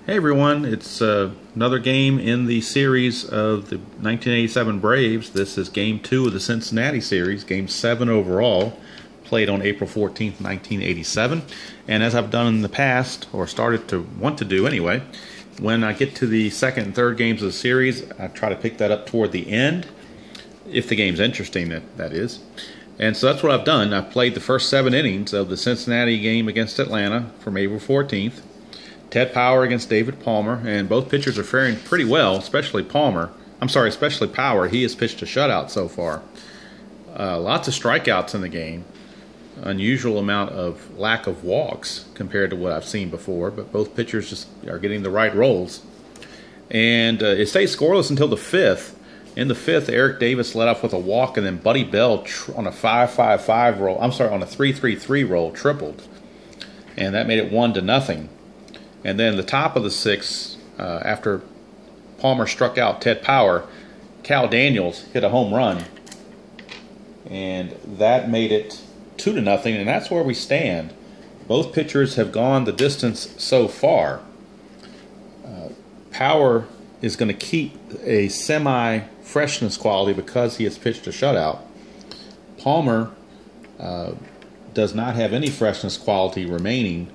Hey everyone, it's another game in the series of the 1987 Braves. This is Game 2 of the Cincinnati series, Game 7 overall, played on April 14th, 1987. And as I've done in the past, or started to want to do anyway, when I get to the second and third games of the series, I try to pick that up toward the end, if the game's interesting, that is. And so that's what I've done. I've played the first 7 innings of the Cincinnati game against Atlanta from April 14th. Ted Power against David Palmer, and both pitchers are faring pretty well, especially Power. He has pitched a shutout so far. Lots of strikeouts in the game. Unusual amount of lack of walks compared to what I've seen before, but both pitchers just are getting the right rolls. And it stayed scoreless until the 5th. In the 5th, Eric Davis led off with a walk, and then Buddy Bell on a 5-5-5 roll, on a 3-3-3 roll, tripled. And that made it 1-0. And then the top of the 6th, after Palmer struck out Ted Power, Cal Daniels hit a home run. And that made it 2-0, and that's where we stand. Both pitchers have gone the distance so far. Power is going to keep a semi-freshness quality because he has pitched a shutout. Palmer does not have any freshness quality remaining.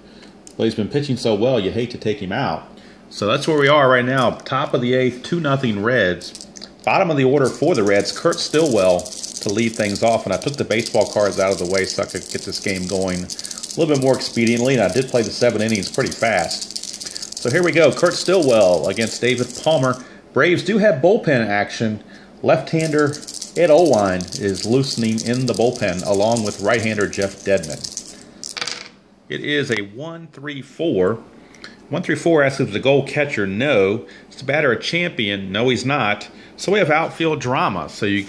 But he's been pitching so well, you hate to take him out. So that's where we are right now. Top of the 8th, 2-0 Reds. Bottom of the order for the Reds, Kurt Stillwell to lead things off. And I took the baseball cards out of the way so I could get this game going a little bit more expediently. And I did play the 7 innings pretty fast. So here we go. Kurt Stillwell against David Palmer. Braves do have bullpen action. Left-hander Ed Olwine is loosening in the bullpen along with right-hander Jeff Dedman. It is a 1-3-4. 1-3-4 asks if the goal catcher. No. Is the batter a champion? No, he's not. So we have outfield drama. So you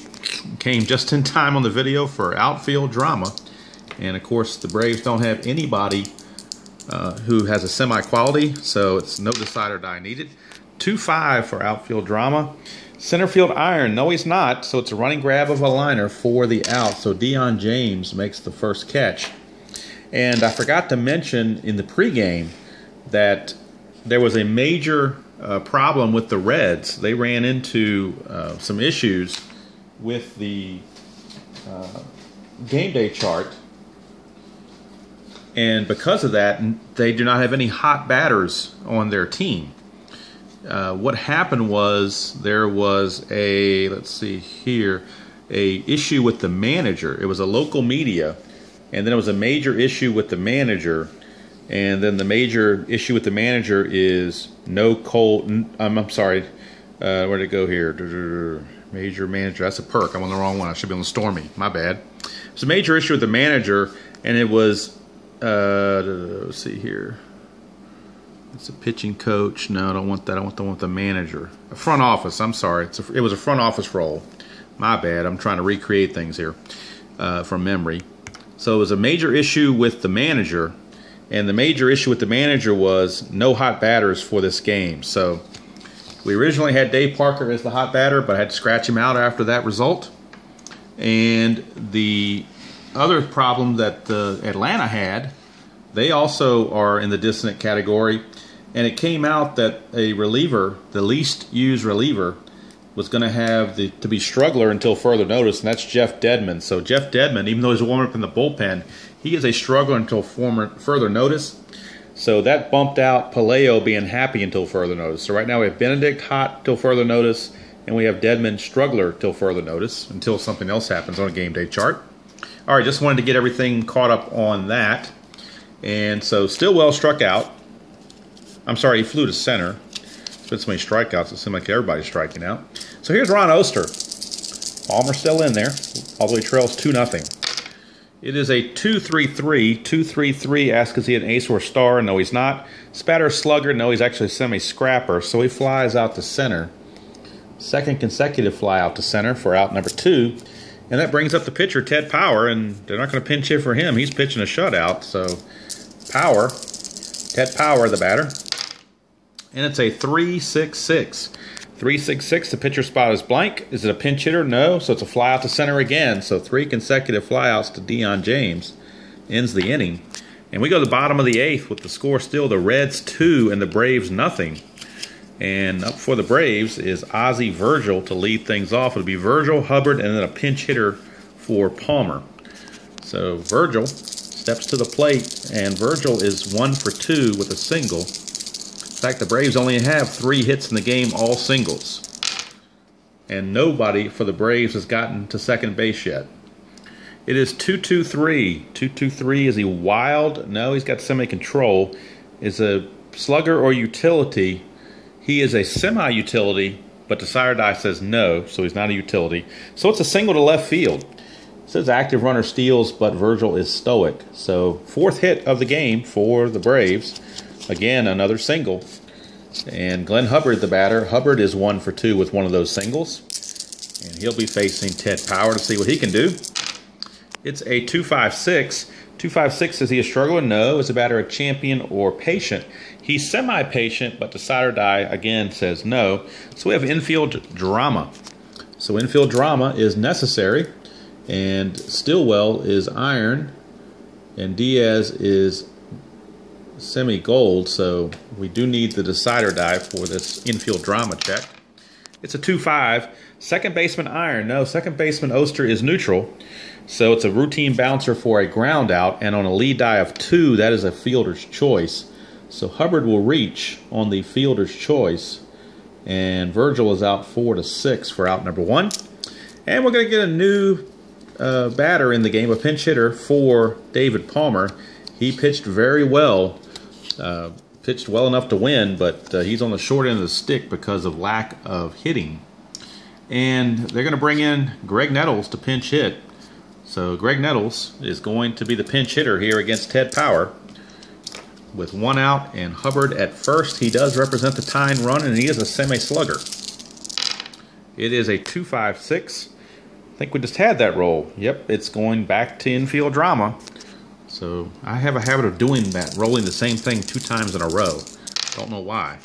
came just in time on the video for outfield drama. And, of course, the Braves don't have anybody who has a semi-quality, so it's no decide or die needed. 2-5 for outfield drama. Center field iron. No, he's not. So it's a running grab of a liner for the out. So Dion James makes the first catch. And I forgot to mention in the pregame that there was a major problem with the Reds. They ran into some issues with the game day chart. And because of that, they do not have any hot batters on their team. What happened was there was a, issue with the manager. It was a local media. And then it was a major issue with the manager. And then the major issue with the manager is where'd it go here? Major manager, that's a perk. I'm on the wrong one. I should be on the Stormy. My bad. It's a major issue with the manager, and it was, let's see here. It's a pitching coach. No, I don't want that. I want the manager. A front office, I'm sorry. It was a front office role. My bad. I'm trying to recreate things here from memory. So it was a major issue with the manager, and the major issue with the manager was no hot batters for this game. So we originally had Dave Parker as the hot batter, but I had to scratch him out after that result. And the other problem that Atlanta had, they also are in the dissonant category, and it came out that a reliever, the least used reliever, was going to have to be struggler until further notice, and that's Jeff Dedman. So Jeff Dedman, even though he's warming up in the bullpen, he is a struggler until further notice. So that bumped out Paleo being happy until further notice. So right now we have Benedict hot till further notice, and we have Dedman struggler till further notice until something else happens on a game day chart. All right, just wanted to get everything caught up on that. And so Stillwell struck out. I'm sorry, he flew to center. Been so many strikeouts, it seemed like everybody's striking out. So here's Ron Oster. Palmer still in there, although he trails 2-0. It is a 2-3-3. 2-3-3 asks is he an ace or a star? No, he's not. Spatter slugger? No, he's actually a semi-scrapper. So he flies out to center. Second consecutive fly out to center for out number 2. And that brings up the pitcher, Ted Power, and they're not going to pinch hit for him. He's pitching a shutout. So Ted Power, the batter. And it's a 3-6-6. 3-6-6, the pitcher spot is blank. Is it a pinch hitter? No, so it's a fly out to center again. So 3 consecutive flyouts to Dion James ends the inning. And we go to the bottom of the 8th with the score still the Reds 2 and the Braves nothing. And up for the Braves is Ozzie Virgil to lead things off. It'll be Virgil, Hubbard, and then a pinch hitter for Palmer. So Virgil steps to the plate, and Virgil is 1 for 2 with a single. In fact, the Braves only have 3 hits in the game, all singles. And nobody for the Braves has gotten to second base yet. It is 2-2-3. 2-2-3. Is he wild? No, he's got semi-control. Is a slugger or utility? He is a semi-utility, but Decider Die says no, so he's not a utility. So it's a single to left field. It says active runner steals, but Virgil is stoic. So 4th hit of the game for the Braves. Again, another single. And Glenn Hubbard, the batter. Hubbard is 1 for 2 with one of those singles. And he'll be facing Ted Power to see what he can do. It's a 2-5-6. 2-5-6, is he a struggler? No. Is the batter a champion or patient? He's semi-patient, but Decider Die again says no. So we have infield drama. So infield drama is necessary. And Stillwell is iron. And Diaz is semi-gold. So we do need the Decider Die for this infield drama check. It's a 2-5. Second baseman iron. No, second baseman Oster is neutral. So it's a routine bouncer for a ground out. And on a lead die of 2, that is a fielder's choice. So Hubbard will reach on the fielder's choice. And Virgil is out 4-6 for out number 1. And we're going to get a new batter in the game, a pinch hitter for David Palmer. He pitched very well. Pitched well enough to win, but he's on the short end of the stick because of lack of hitting. And they're going to bring in Greg Nettles to pinch hit. So Greg Nettles is going to be the pinch hitter here against Ted Power. With 1 out and Hubbard at first. He does represent the tying run, and he is a semi-slugger. It is a 2-5-6. I think we just had that roll. Yep, it's going back to infield drama. So I have a habit of doing that, rolling the same thing 2 times in a row. Don't know why.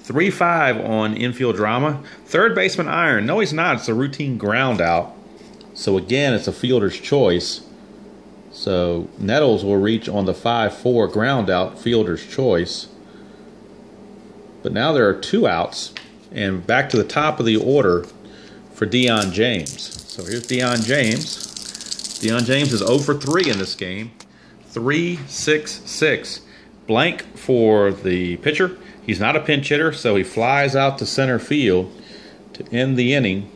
3-5 on infield drama. Third baseman iron. No, he's not. It's a routine ground out. So again, it's a fielder's choice. So Nettles will reach on the 5-4 ground out, fielder's choice. But now there are 2 outs. And back to the top of the order for Deion James. So here's Deion James. Deion James is 0 for 3 in this game. 3-6-6. Blank for the pitcher. He's not a pinch hitter, so he flies out to center field to end the inning.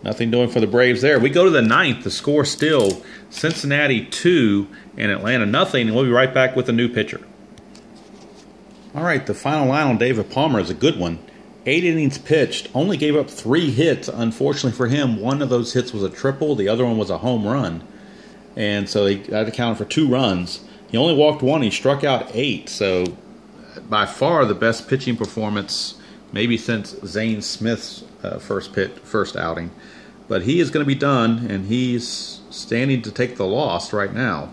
Nothing doing for the Braves there. We go to the 9th. The score still Cincinnati 2 and Atlanta nothing. And we'll be right back with a new pitcher. All right, the final line on David Palmer is a good one. 8 innings pitched. Only gave up 3 hits. Unfortunately for him, one of those hits was a triple. The other one was a home run. And so that accounted for 2 runs. He only walked 1. He struck out 8. So by far the best pitching performance maybe since Zane Smith's first outing. But he is going to be done, and he's standing to take the loss right now.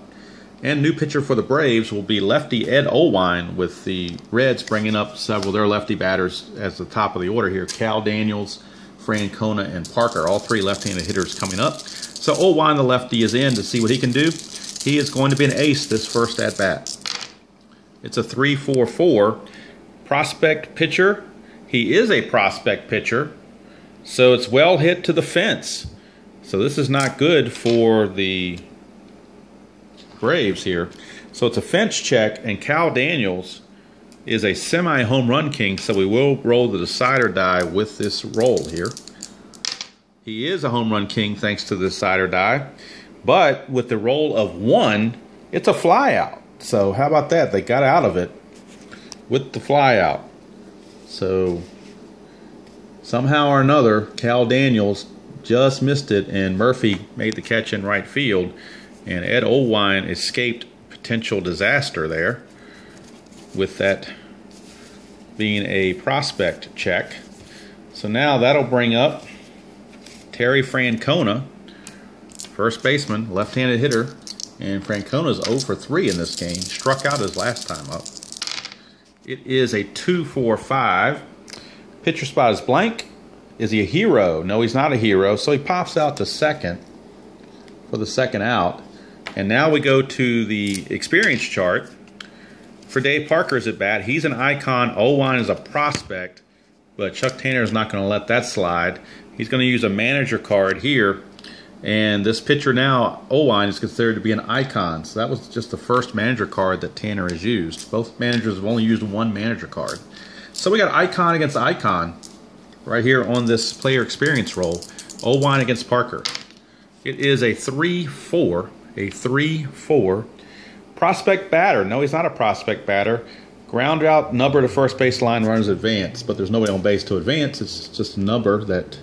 And new pitcher for the Braves will be lefty Ed Olwine, with the Reds bringing up several of their lefty batters as the top of the order here. Cal Daniels, Francona, and Parker, all 3 left-handed hitters coming up. So Olwine, the lefty, is in to see what he can do. He is going to be an ace this first at-bat. It's a 3-4-4. Prospect pitcher. He is a prospect pitcher. So it's well hit to the fence. So this is not good for the Braves here. So it's a fence check, and Cal Daniels is a semi-home run king, so we will roll the Decider Die with this roll here. He is a home run king thanks to the Decider Die, but with the roll of 1, it's a fly out. So how about that? They got out of it with the fly out. So somehow or another, Cal Daniels just missed it, and Murphy made the catch in right field, and Ed Olwine escaped potential disaster there with that being a prospect check. So now that'll bring up Terry Francona, first baseman, left-handed hitter, and Francona's 0 for 3 in this game. Struck out his last time up. It is a 2-4-5. Pitcher spot is blank. Is he a hero? No, he's not a hero. So he pops out to second for the second out. And now we go to the experience chart. For Dave Parker's at bat, he's an icon. Owine is a prospect, but Chuck Tanner is not going to let that slide. He's going to use a manager card here, and this pitcher now, Owine, is considered to be an icon. So that was just the first manager card that Tanner has used. Both managers have only used one manager card. So we got icon against icon right here on this player experience roll. Owine against Parker. It is a 3-4, a 3-4. Prospect batter. No, he's not a prospect batter. Ground out number to first base line, runners advance, but there's nobody on base to advance. It's just a number that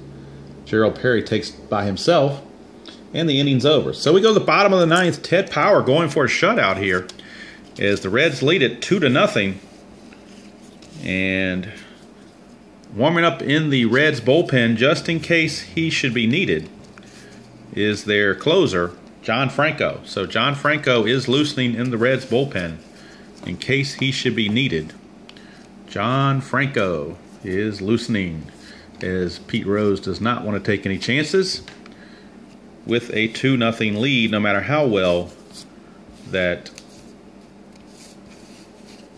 Gerald Perry takes by himself, and the inning's over. So we go to the bottom of the ninth. Ted Power going for a shutout here as the Reds lead it 2-0. And warming up in the Reds bullpen just in case he should be needed is their closer, John Franco. So John Franco is loosening in the Reds bullpen in case he should be needed. John Franco is loosening as Pete Rose does not want to take any chances with a 2-0 lead, no matter how well that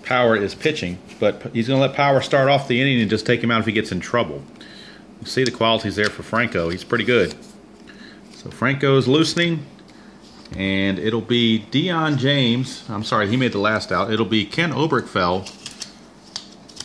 Power is pitching. But he's going to let Power start off the inning and just take him out if he gets in trouble. You see the qualities there for Franco. He's pretty good. So Franco is loosening. And it'll be Dion James. I'm sorry, he made the last out. It'll be Ken Oberkfell,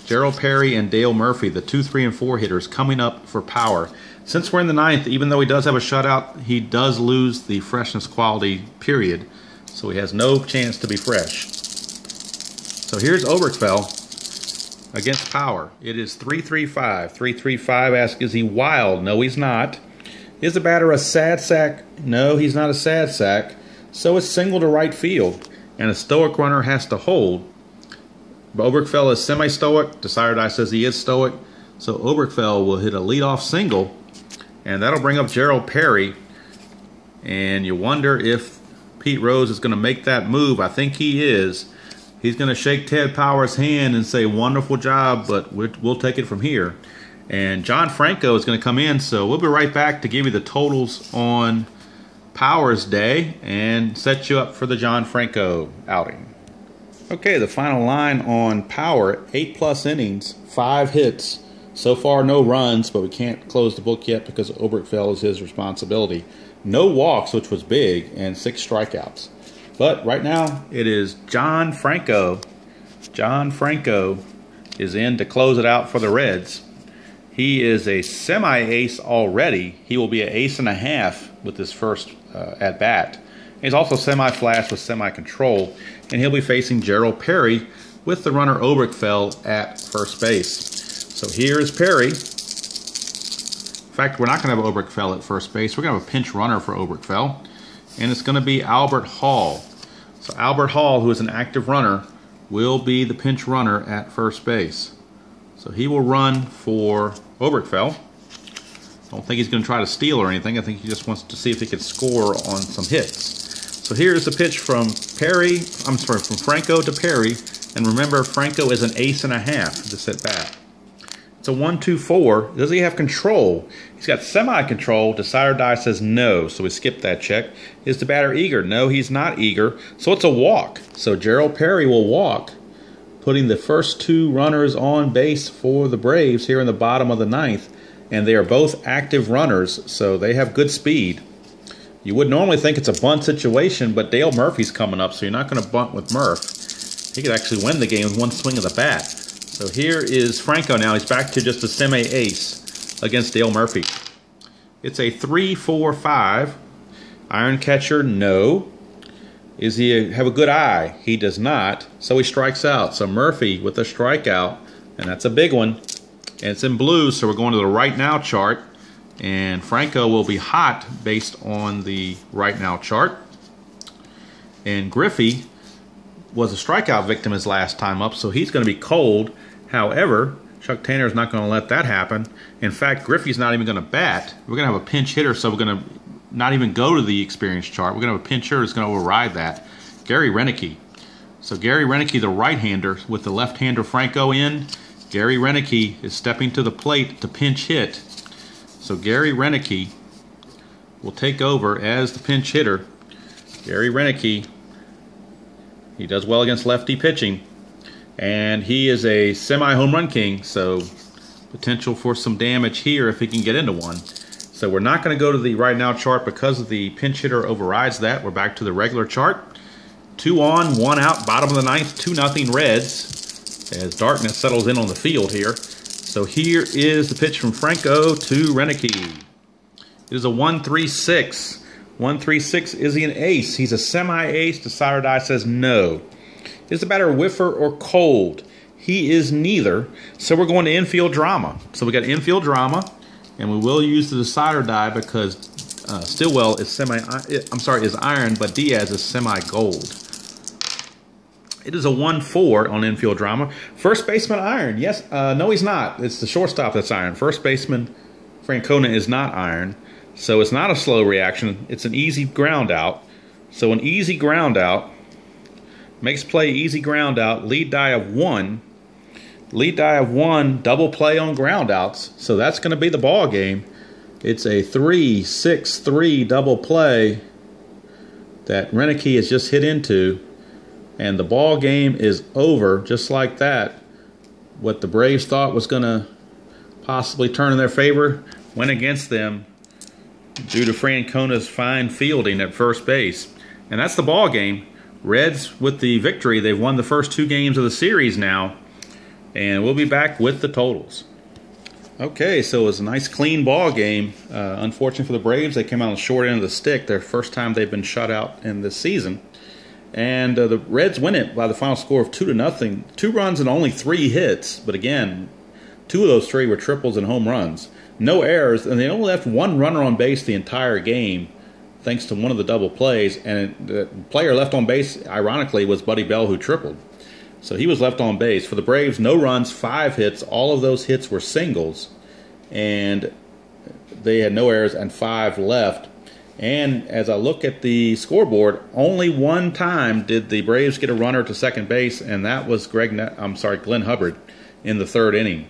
Gerald Perry, and Dale Murphy, the 2, 3, and 4 hitters coming up for Power. Since we're in the ninth, even though he does have a shutout, he does lose the freshness quality, period. So he has no chance to be fresh. So here's Oberkfell against Power. It is 3-3-5. 3-3-5. Ask, is he wild? No, he's not. Is the batter a sad sack? No, he's not a sad sack. So it's single to right field, and a stoic runner has to hold. Oberkfell is semi-stoic. Decider says he is stoic. So Oberkfell will hit a leadoff single, and that'll bring up Gerald Perry. And you wonder if Pete Rose is going to make that move. I think he is. He's going to shake Ted Power's hand and say, wonderful job, but we'll take it from here. And John Franco is going to come in, so we'll be right back to give you the totals on Power's day and set you up for the John Franco outing. Okay, the final line on Power, 8+ innings, 5 hits. So far, no runs, but we can't close the book yet because Oberkfell is his responsibility. No walks, which was big, and 6 strikeouts. But right now, it is John Franco. John Franco is in to close it out for the Reds. He is a semi-ace already. He will be an ace and a half with his first at-bat. He's also semi-flash with semi-control, and he'll be facing Gerald Perry with the runner Oberkfell at first base. So here's Perry. In fact, we're not going to have Oberkfell at first base. We're going to have a pinch runner for Oberkfell, and it's going to be Albert Hall. So Albert Hall, who is an active runner, will be the pinch runner at first base. So he will run for Oberkfell. Don't think he's going to try to steal or anything. I think he just wants to see if he can score on some hits. So here's the pitch from from Franco to Perry. And remember, Franco is an ace and a half this at bat. It's a 1-2-4. Does he have control? He's got semi-control. Decider says no, so we skip that check. Is the batter eager? No, he's not eager. So it's a walk. So Gerald Perry will walk, putting the first 2 runners on base for the Braves here in the bottom of the ninth. And they are both active runners, so they have good speed. You would normally think it's a bunt situation, but Dale Murphy's coming up, so you're not going to bunt with Murph. He could actually win the game with one swing of the bat. So here is Franco now. He's back to just a semi-ace against Dale Murphy. It's a 3-4-5. Iron catcher, no. Does he have a good eye? He does not. So he strikes out. So Murphy with a strikeout, and that's a big one. And it's in blue, so we're going to the right now chart. And Franco will be hot based on the right now chart. And Griffey was a strikeout victim his last time up, so he's going to be cold. However, Chuck Tanner is not going to let that happen. In fact, Griffey's not even going to bat. We're going to have a pinch hitter, so we're going to not even go to the experience chart. We're going to have a pinch hitter who's going to override that. Gary Renicky. So Gary Renicky, the right-hander, with the left-hander Franco in. Gary Renicky is stepping to the plate to pinch hit. So Gary Renicky will take over as the pinch hitter. Gary Renicky. He does well against lefty pitching. And he is a semi-home run king, so potential for some damage here if he can get into one. So we're not going to go to the right now chart because the pinch hitter overrides that. We're back to the regular chart. 2 on, 1 out, bottom of the ninth, 2-0 Reds as darkness settles in on the field here. So here is the pitch from Franco to Renicky. It is a 1-3-6. 1-3-6. Is he an ace? He's a semi-ace. The side or die says no. Is the batter a whiffer or cold? He is neither. So we're going to infield drama. So we got infield drama, and we will use the side or die because Stillwell is is iron, but Diaz is semi-gold. It is a 1-4 on infield drama. First baseman iron. Yes, no, he's not. It's the shortstop that's iron. First baseman Francona is not iron. So it's not a slow reaction. It's an easy ground out. So an easy ground out. Makes play, easy ground out, lead die of 1. Lead die of 1, double play on ground outs. So that's going to be the ball game. It's a 3-6-3 double play that Renicky has just hit into. And the ball game is over just like that. What the Braves thought was going to possibly turn in their favor went against them due to Francona's fine fielding at first base. And that's the ball game. Reds with the victory. They've won the first 2 games of the series now. And we'll be back with the totals. Okay, so it was a nice clean ball game. Unfortunately for the Braves, they came out on the short end of the stick. Their first time they've been shut out in this season. And the Reds win it by the final score of 2-0. 2 runs and only 3 hits. But again, 2 of those 3 were triples and home runs. No errors, and they only left 1 runner on base the entire game, thanks to one of the double plays, and the player left on base, ironically, was Buddy Bell, who tripled. So he was left on base. For the Braves, no runs, 5 hits. All of those hits were singles, and they had no errors and 5 left. And as I look at the scoreboard, only 1 time did the Braves get a runner to second base, and that was Glenn Hubbard in the 3rd inning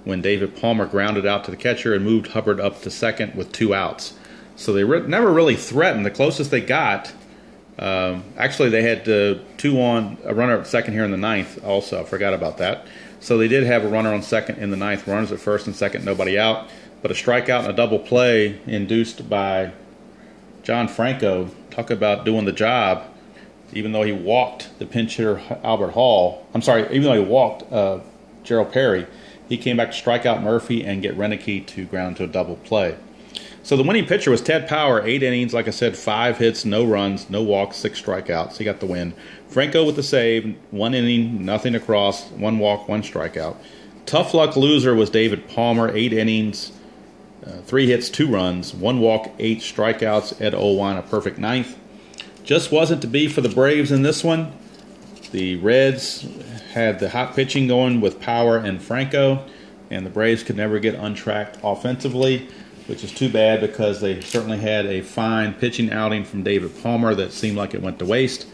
when David Palmer grounded out to the catcher and moved Hubbard up to second with 2 outs. So they never really threatened. The closest they got, actually they had 2 on, a runner at second here in the 9th also. I forgot about that. So they did have a runner on second in the 9th, runners at first and second, nobody out. But a strikeout and a double play induced by John Franco. Talk about doing the job, even though he walked the pinch hitter Albert Hall. I'm sorry, even though he walked Gerald Perry, he came back to strike out Murphy and get Renicky to ground to a double play. So the winning pitcher was Ted Power, 8 innings, like I said, 5 hits, no runs, no walks, 6 strikeouts. He got the win. Franco with the save, 1 inning, nothing across, 1 walk, 1 strikeout. Tough luck loser was David Palmer, 8 innings, 3 hits, 2 runs, 1 walk, 8 strikeouts. Ed Olwine, a perfect 9th. Just wasn't to be for the Braves in this one. The Reds had the hot pitching going with Power and Franco, and the Braves could never get untracked offensively, which is too bad because they certainly had a fine pitching outing from David Palmer that seemed like it went to waste.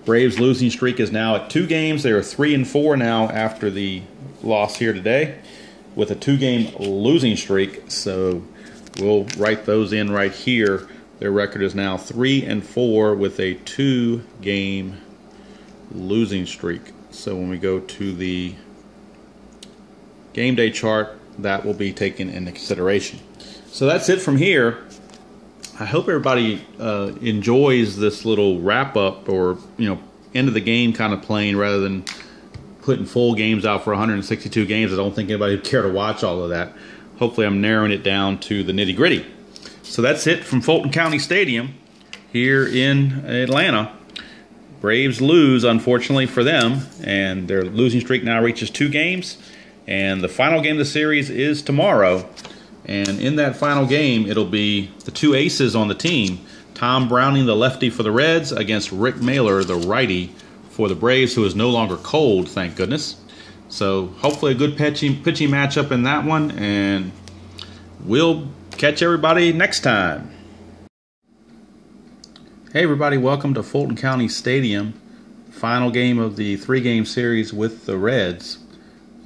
Braves losing streak is now at 2 games. They are 3-4 now after the loss here today with a 2-game losing streak. So we'll write those in right here. Their record is now 3-4 with a 2-game losing streak. So when we go to the game day chart, that will be taken into consideration. So that's it from here. I hope everybody enjoys this little wrap up, or end of the game kind of playing rather than putting full games out for 162 games. I don't think anybody would care to watch all of that. Hopefully I'm narrowing it down to the nitty gritty. So that's it from Fulton County Stadium here in Atlanta. Braves lose, unfortunately for them, and their losing streak now reaches 2 games. And the final game of the series is tomorrow. And in that final game, it'll be the 2 aces on the team. Tom Browning, the lefty for the Reds, against Rick Mailer, the righty for the Braves, who is no longer cold, thank goodness. So hopefully a good pitching matchup in that one, and we'll catch everybody next time. Hey everybody, welcome to Fulton County Stadium. Final game of the 3-game series with the Reds.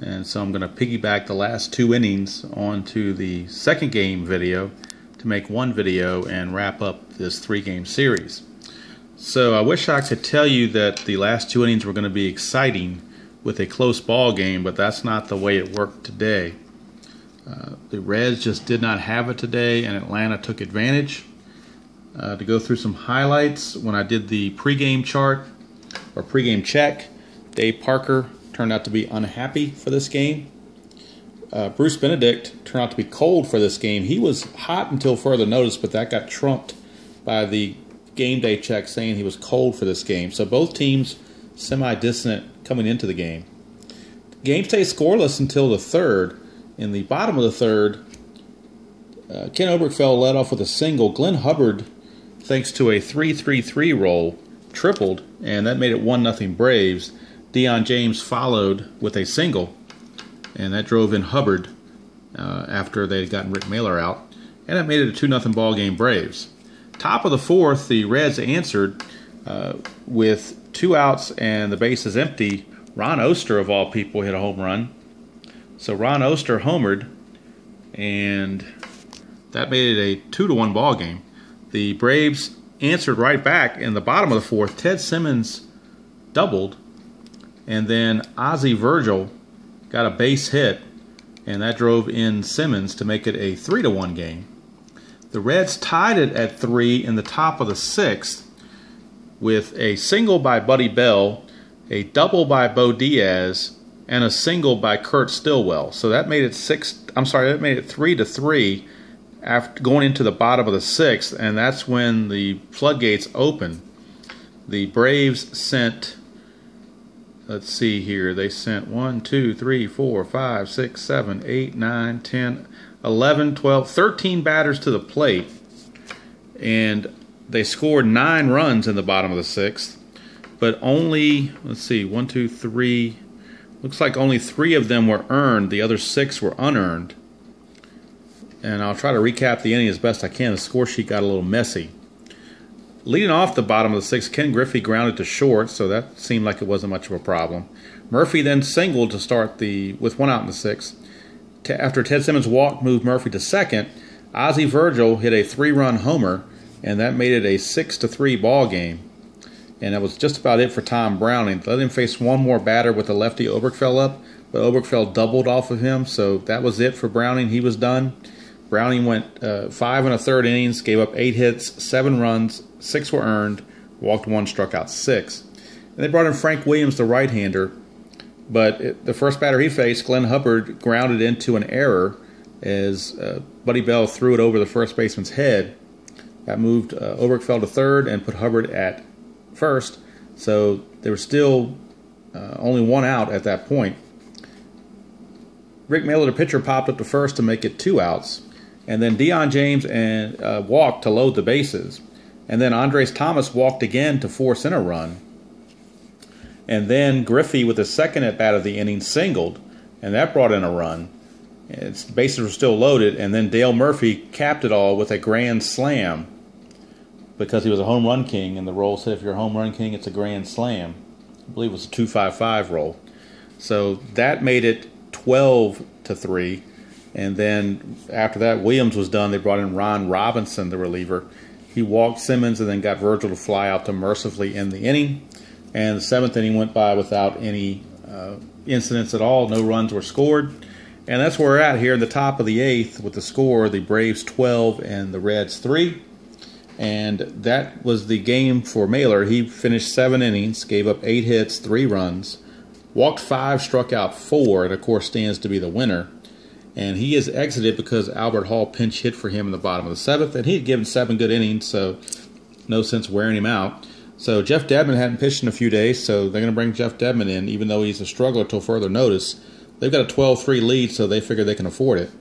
And so I'm going to piggyback the last 2 innings onto the 2nd game video to make 1 video and wrap up this 3-game series. So I wish I could tell you that the last 2 innings were going to be exciting with a close ball game, but that's not the way it worked today. The Reds just did not have it today, and Atlanta took advantage. To go through some highlights, when I did the pregame chart or pregame check, Dave Parker turned out to be unhappy for this game. Bruce Benedict turned out to be cold for this game. He was hot until further notice, but that got trumped by the game day check saying he was cold for this game. So both teams semi-dissonant coming into the game. The game stayed scoreless until the third. In the bottom of the third, Ken Oberkfell led off with a single. Glenn Hubbard, thanks to a 3-3-3 roll, tripled, and that made it 1-0 Braves. Deion James followed with a single, and that drove in Hubbard after they had gotten Rick Mailer out, and that made it a 2-0 ball game Braves. Top of the fourth, the Reds answered with 2 outs and the bases empty. Ron Oster, of all people, hit a home run. So Ron Oster homered, and that made it a 2-1 ball game. The Braves answered right back in the bottom of the fourth. Ted Simmons doubled, and then Ozzie Virgil got a base hit, and that drove in Simmons to make it a 3-1 game. The Reds tied it at 3 in the top of the sixth with a single by Buddy Bell, a double by Bo Diaz, and a single by Kurt Stillwell. So that made it 3-3 after going into the bottom of the sixth, and that's when the floodgates opened. The Braves sent, let's see here, they sent 1, 2, 3, 4, 5, 6, 7, 8, 9, 10, 11, 12, 13 batters to the plate, and they scored 9 runs in the bottom of the sixth, but only, let's see, 1, 2, 3, looks like only 3 of them were earned. The other 6 were unearned. And I'll try to recap the inning as best I can. The score sheet got a little messy. Leading off the bottom of the sixth, Ken Griffey grounded to short, so that seemed like it wasn't much of a problem. Murphy then singled to start with 1 out in the sixth. After Ted Simmons walked, moved Murphy to second. Ozzie Virgil hit a 3-run homer, and that made it a 6-3 ball game. And that was just about it for Tom Browning. Let him face one more batter with the lefty Oberkfell up, but Oberkfell doubled off of him, so that was it for Browning. He was done. Browning went 5 1/3 innings, gave up 8 hits, 7 runs, 6 were earned, walked 1, struck out 6. And they brought in Frank Williams, the right-hander, but the first batter he faced, Glenn Hubbard, grounded into an error as Buddy Bell threw it over the first baseman's head. That moved Oberkfell to third and put Hubbard at first, so there was still only 1 out at that point. Rick Mailer, the pitcher, popped up to first to make it 2 outs, and then Deion James walked to load the bases, and then Andres Thomas walked again to force in a run, and then Griffey, with the second at bat of the inning, singled, and that brought in a run. Its bases were still loaded, and then Dale Murphy capped it all with a grand slam, because he was a home run king, and the rule said if you're a home run king, it's a grand slam. I believe it was a 2-5-5 roll. So that made it 12-3, and then after that, Williams was done. They brought in Ron Robinson, the reliever. He walked Simmons and then got Virgil to fly out to mercifully end the inning. And the 7th inning went by without any incidents at all. No runs were scored. And that's where we're at here in the top of the 8th with the score, the Braves 12 and the Reds 3. And that was the game for Mailer. He finished 7 innings, gave up 8 hits, 3 runs, walked 5, struck out 4, and of course stands to be the winner. And he is exited because Albert Hall pinch hit for him in the bottom of the 7th, and he had given 7 good innings, so no sense wearing him out. So Jeff Dedman hadn't pitched in a few days, so they're going to bring Jeff Dedman in, even though he's a struggler till further notice. They've got a 12-3 lead, so they figure they can afford it.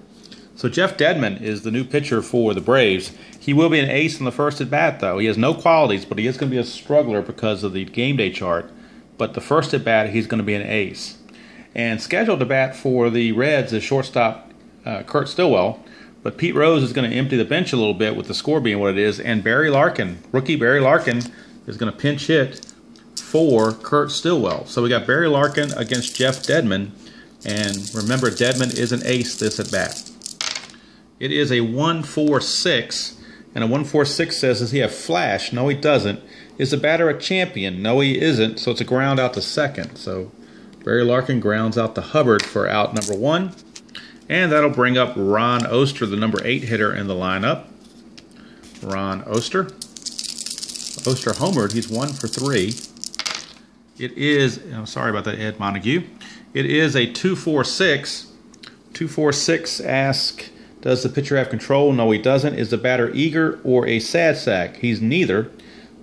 So Jeff Dedman is the new pitcher for the Braves. He will be an ace in the first at bat, though. He has no qualities, but he is going to be a struggler because of the game day chart. But the first at bat, he's going to be an ace. And scheduled to bat for the Reds is shortstop Kurt Stillwell. But Pete Rose is going to empty the bench a little bit with the score being what it is. And Barry Larkin, rookie Barry Larkin, is going to pinch hit for Kurt Stillwell. So we got Barry Larkin against Jeff Dedman. And remember, Dedman is an ace this at bat. It is a 1-4-6, And a 146 says, does he have flash? No, he doesn't. Is the batter a champion? No, he isn't. So it's a ground out to second. So Barry Larkin grounds out to Hubbard for out number 1. And that'll bring up Ron Oster, the number 8 hitter in the lineup. Ron Oster. Oster homered. He's 1 for 3. It is, I'm sorry about that, Ed Montague. It is a 246. 246 asks, does the pitcher have control? No, he doesn't. Is the batter eager or a sad sack? He's neither.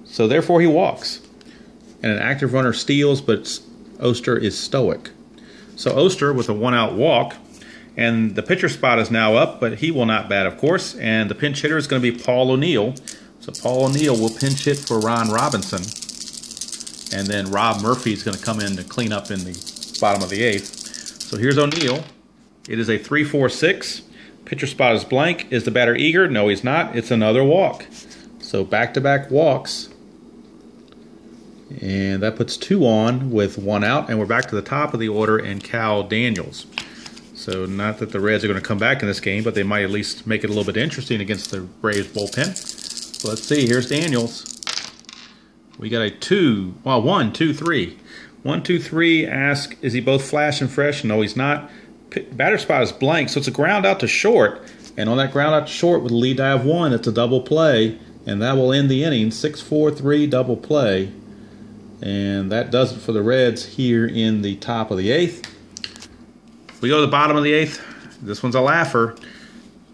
So therefore he walks. And an active runner steals, but Oster is stoic. So Oster with a 1-out walk. And the pitcher spot is now up, but he will not bat, of course. And the pinch hitter is going to be Paul O'Neill. So Paul O'Neill will pinch hit for Ron Robinson. And then Rob Murphy is going to come in to clean up in the bottom of the 8th. So here's O'Neill. It is a 3-4-6. Pitcher spot is blank. Is the batter eager? No, he's not. It's another walk. So back-to-back walks. And that puts 2 on with 1 out. And we're back to the top of the order and Cal Daniels. So not that the Reds are going to come back in this game, but they might at least make it a little bit interesting against the Braves bullpen. So let's see. Here's Daniels. We got a 2, well, 1, 2, 3. 1, 2, 3 ask, is he both flash and fresh? No, he's not. Batter spot is blank, so it's a ground out to short. And on that ground out to short with a lead die of 1, it's a double play. And that will end the inning. 6-4-3 double play. And that does it for the Reds here in the top of the 8th. We go to the bottom of the 8th. This one's a laugher.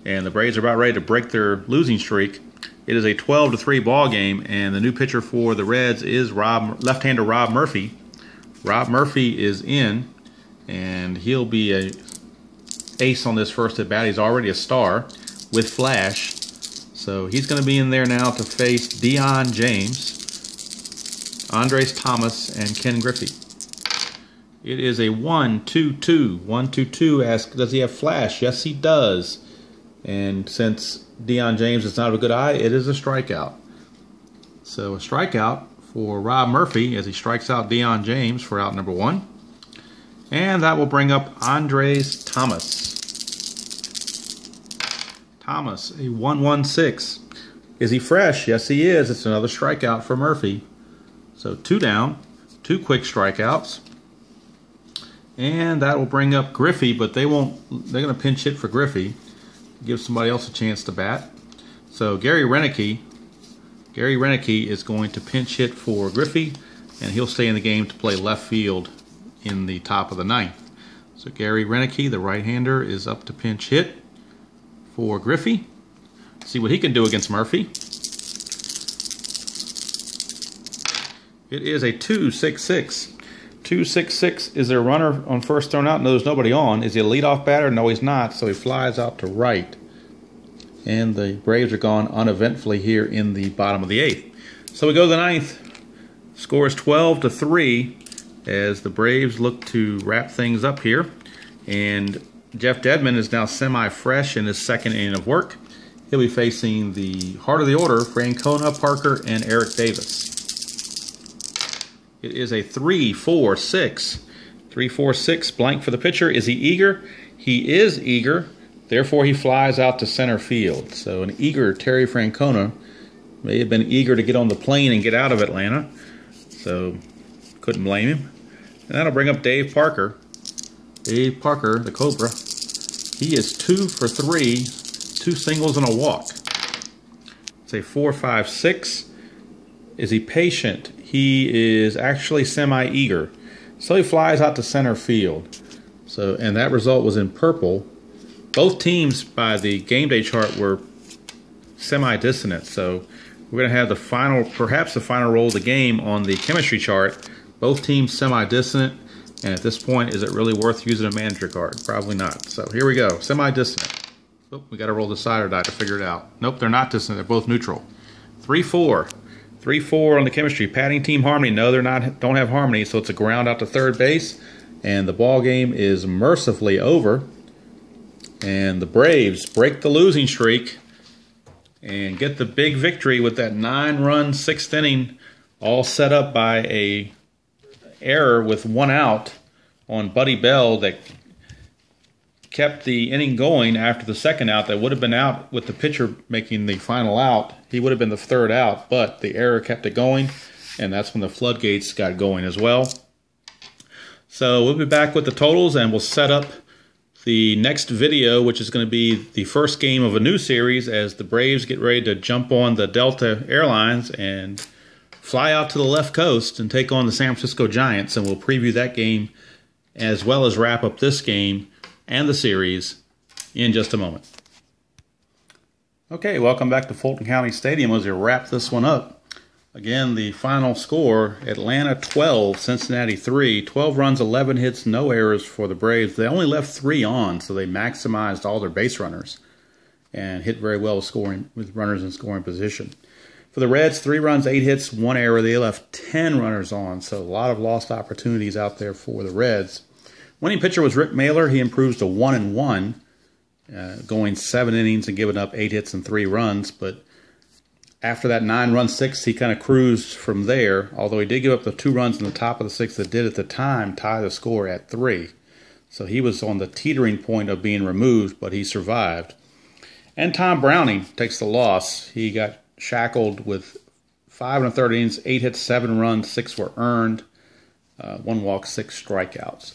And the Braves are about ready to break their losing streak. It is a 12-3 ball game, and the new pitcher for the Reds is left-hander Rob Murphy. Rob Murphy is in, and he'll be a ace on this first at bat. He's already a star with flash. So he's going to be in there now to face Deion James, Andres Thomas, and Ken Griffey. It is a 1-2-2. 1-2-2 asks, does he have flash? Yes, he does. And since Deion James is not a good eye, it is a strikeout. So a strikeout for Rob Murphy as he strikes out Deion James for out number 1. And that will bring up Andres Thomas. Thomas, a 1-1-6. Is he fresh? Yes, he is. It's another strikeout for Murphy. So 2 down, 2 quick strikeouts. And that will bring up Griffey, but they're going to pinch hit for Griffey. Give somebody else a chance to bat. So Gary Renicky is going to pinch hit for Griffey, and he'll stay in the game to play left field in the top of the 9th. So Gary Renicky, the right-hander, is up to pinch hit for Griffey. See what he can do against Murphy. It is a 2-6-6. 2-6-6. Is there a runner on first thrown out? No, there's nobody on. Is he a leadoff batter? No, he's not. So he flies out to right. And the Braves are gone uneventfully here in the bottom of the 8th. So we go to the 9th. Score is 12-3 as the Braves look to wrap things up here. And Jeff Dedman is now semi-fresh in his second inning of work. He'll be facing the heart of the order, Francona, Parker, and Eric Davis. It is a 3-4-6. 3-4-6 blank for the pitcher. Is he eager? He is eager. Therefore, he flies out to center field. So an eager Terry Francona may have been eager to get on the plane and get out of Atlanta. So couldn't blame him. And that'll bring up Dave Parker. Dave Parker, the Cobra. He is 2 for 3, 2 singles and a walk. It's a 4-5-6. Is he patient? He is actually semi-eager. So he flies out to center field. So, and that result was in purple. Both teams by the game day chart were semi-dissonant. So we're going to have the final, perhaps the final roll of the game on the chemistry chart. Both teams semi-dissonant. And at this point, is it really worth using a manager card? Probably not. So here we go. Semi-dissonant. Oh, we got to roll the cider die to figure it out. Nope, they're not dissonant. They're both neutral. 3-4. 3-4 on the chemistry. Patting team harmony. No, they're not. Don't have harmony. So it's a ground out to third base, and the ball game is mercifully over. And the Braves break the losing streak and get the big victory with that 9-run 6th inning, all set up by a error with 1 out on Buddy Bell that kept the inning going after the second out. That would have been out with the pitcher making the final out. He would have been the third out, but the error kept it going, and that's when the floodgates got going as well. So we'll be back with the totals, and we'll set up the next video, which is going to be the first game of a new series as the Braves get ready to jump on the Delta Airlines and fly out to the left coast and take on the San Francisco Giants. And we'll preview that game as well as wrap up this game and the series in just a moment. Okay, welcome back to Fulton County Stadium as we wrap this one up. Again, the final score, Atlanta 12, Cincinnati 3. 12 runs, 11 hits, no errors for the Braves. They only left 3 on, so they maximized all their base runners and hit very well with runners in scoring position. For the Reds, 3 runs, 8 hits, 1 error. They left 10 runners on, so a lot of lost opportunities out there for the Reds. Winning pitcher was Rick Mailer. He improves to 1-1, going 7 innings and giving up 8 hits and 3 runs, but after that 9-run sixth, he kind of cruised from there, although he did give up the 2 runs in the top of the sixth that did at the time tie the score at 3. So he was on the teetering point of being removed, but he survived. And Tom Browning takes the loss. He got shackled with 5 1/3 innings, 8 hits, 7 runs, 6 were earned, 1 walk, 6 strikeouts.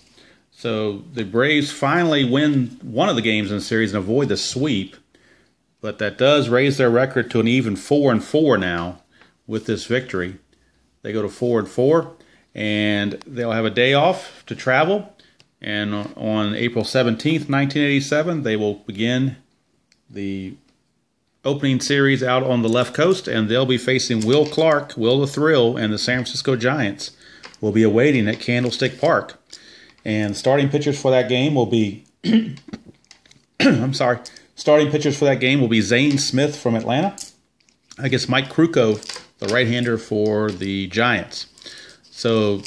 So the Braves finally win one of the games in the series and avoid the sweep. But that does raise their record to an even 4-4 now with this victory. They go to 4-4, and they'll have a day off to travel. And on April 17th, 1987, they will begin the opening series out on the left coast, and they'll be facing Will Clark, Will the Thrill, and the San Francisco Giants will be awaiting at Candlestick Park. And starting pitchers for that game will be Starting pitchers for that game will be Zane Smith from Atlanta. I guess Mike Krukow, the right-hander for the Giants. So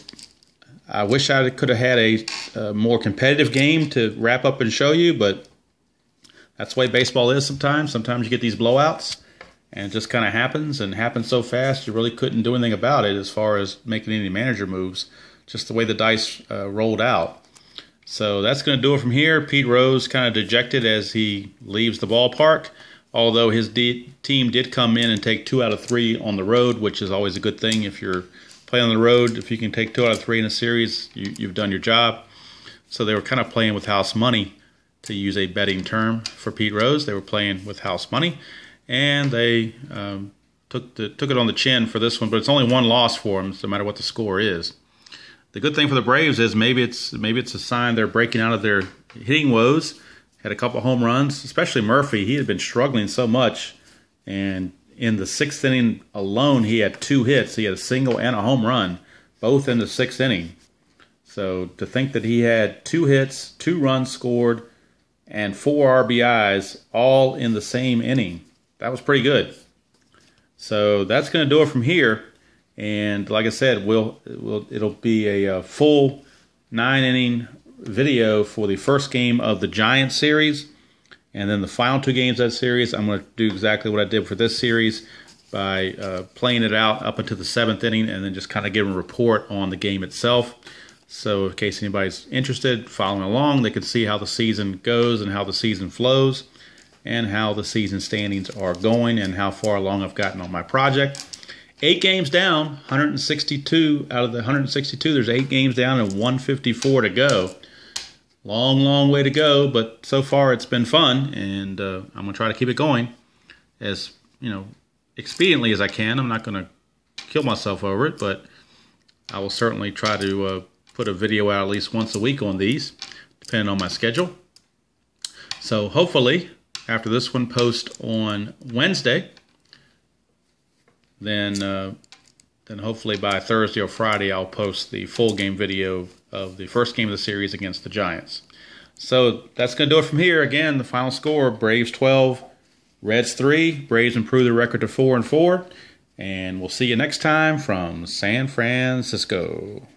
I wish I could have had a more competitive game to wrap up and show you, but that's the way baseball is sometimes. Sometimes you get these blowouts, and it just kind of happens, and happens so fast you really couldn't do anything about it as far as making any manager moves, just the way the dice rolled out. So that's going to do it from here. Pete Rose kind of dejected as he leaves the ballpark, although his team did come in and take 2 out of 3 on the road, which is always a good thing. If you're playing on the road, if you can take 2 out of 3 in a series, you've done your job. So they were kind of playing with house money, to use a betting term for Pete Rose. They were playing with house money, and they took it on the chin for this one, but it's only 1 loss for them, no matter what the score is. The good thing for the Braves is maybe it's a sign they're breaking out of their hitting woes. Had a couple home runs, especially Murphy. He had been struggling so much, and in the 6th inning alone, he had 2 hits. He had a single and a home run, both in the 6th inning. So to think that he had 2 hits, 2 runs scored, and 4 RBIs all in the same inning, that was pretty good. So that's going to do it from here. And like I said, it'll be a full 9-inning video for the first game of the Giants series. And then the final 2 games of that series, I'm going to do exactly what I did for this series by playing it out up until the 7th inning and then just kind of giving a report on the game itself. So in case anybody's interested, following along, they can see how the season goes and how the season flows and how the season standings are going and how far along I've gotten on my project. 8 games down, 162 out of the 162. There's 8 games down and 154 to go. Long, long way to go, but so far it's been fun, and I'm going to try to keep it going as expediently as I can. I'm not going to kill myself over it, but I will certainly try to put a video out at least once a week on these, depending on my schedule. So hopefully, after this one posts on Wednesday, then hopefully by Thursday or Friday I'll post the full game video of the first game of the series against the Giants. So that's going to do it from here. Again, the final score, Braves 12, Reds 3. Braves improve their record to 4-4. And we'll see you next time from San Francisco.